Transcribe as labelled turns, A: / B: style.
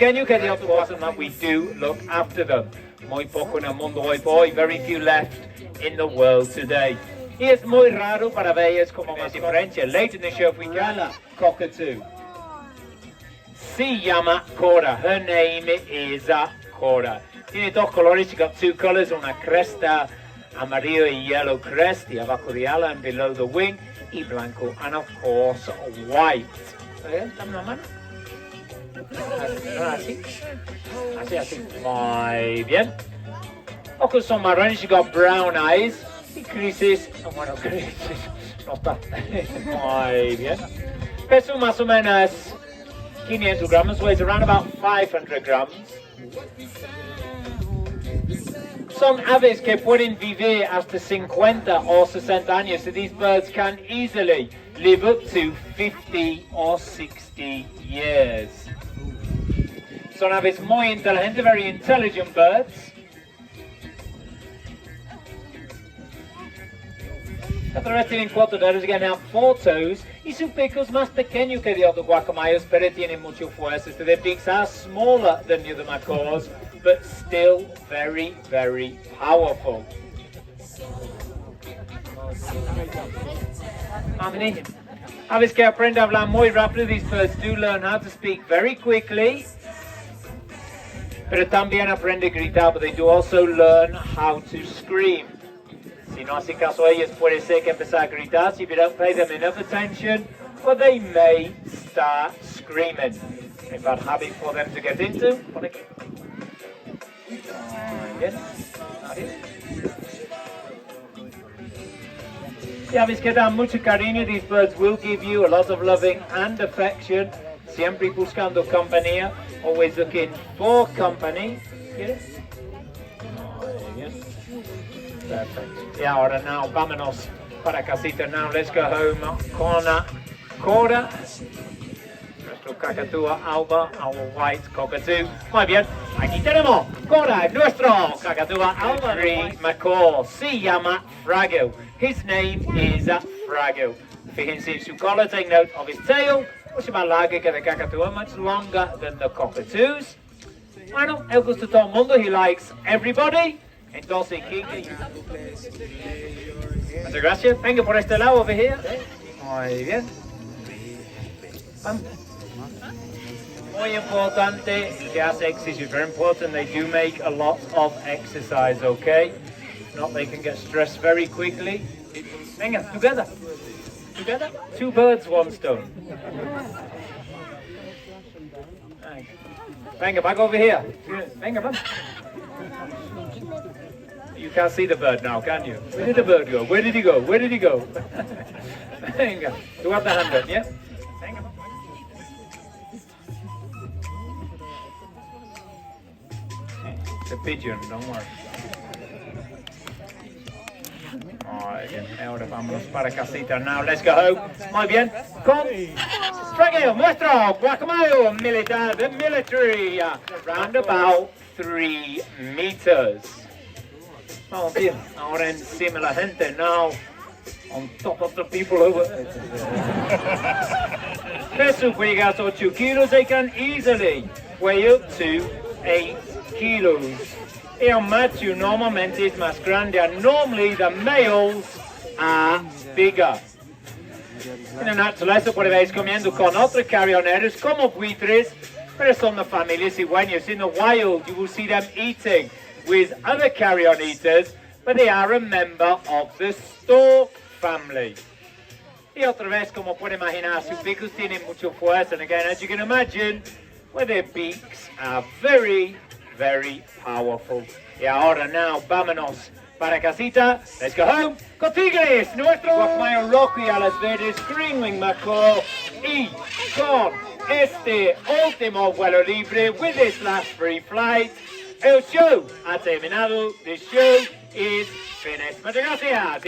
A: pequeño que de otro guacamaya, we do look after them. Muy poco en el mundo hoy por hoy, very few left in the world today. Y es muy raro para verlas como más diferencia. Later in the show, if we can, cockatoo. Se llama Cora. Her name is Cora. Tiene dos colores. She got two colors. Una cresta amarillo y yellow crest. Y abajo de ala and below the wing. Y blanco. And of course, white. Dame una mano. Así. Así. Muy bien. Ojos son marrones. She got brown eyes. Y crisis. Bueno, crisis. No está. Muy bien. Peso más o menos 500 gramos. Weighs around about 500 grams. Son aves que pueden vivir hasta 50 o 60 años. So these birds can easily live up to 50 or 60 years. Son aves muy inteligentes, very intelligent birds. Otra vez tienen 4 dedos, again have 4 toes, y su pico es más pequeño que de otros guacamayos, pero tienen mucha fuerza. So their beaks are smaller than the other macaws, but still very, very powerful. Aves que aprenden a hablar muy rápido. These birds do learn how to speak very quickly, pero también aprenden a gritar, but they do also learn how to scream. Si no hace caso a ellos, puede ser que empezar a gritar. So if you don't pay them enough attention, well, they may start screaming. A bad habit for them to get into. Bien. Ya ves que dan mucho cariño. These birds will give you a lot of loving and affection. Siempre buscando compañía. Always looking for company. Yes? Perfect. Y ahora now, vámonos para casita. Now let's go home con Cora, nuestro cacatúa alba, our white cockatoo. Muy bien, aquí tenemos Cora, nuestro cacatúa alba. Macaw se llama Frago. His name is Frago. Fíjense en su cola, take note of his tail. Mucho más larga que the cacatúa, much longer than the cockatoos. Bueno, él gusta a todo el mundo. He likes everybody. Entonces, muchas gracias. Venga por este lado, over here. Muy bien. Muy importante, que hace exercise, very important. They do make a lot of exercise, okay? Not they can get stressed very quickly. Venga, together. Together. 2 birds, 1 stone. Venga, back over here. Venga, back. You can't see the bird now, can you? Where did the bird go? Where did he go? Where did he go? Venga, you have the hand up, yeah? Venga. It's a pigeon, don't worry. Ahora vámonos para casita. Now let's go home. Muy bien. Con Frago, nuestro guacamayo militar, the military, round about 3 meters. Oh dear, ahora encima la gente, now on top of the people over. Peso puede llegar a 8 kilos, they can easily weigh up to 8 kilos. Y el macho normalmente es más grande, and normally the males are bigger. En la naturaleza puede veis comiendo con otros carrioneros como buitres, pero son de familias cigüeñas. In the wild you will see them eating with other carrion eaters, but they are a member of the stork family. Y otra vez, como puede imaginar, sus picos tienen mucha fuerza, and again, as you can imagine, well, their beaks are very, very powerful. Y ahora, now, vámonos para casita. Let's go home con tigres, nuestro guacamayo rojo y alas verdes, greenwing macaw, y con este último vuelo libre, with this last free flight, el show ha terminado. The show is finished. Muchas gracias.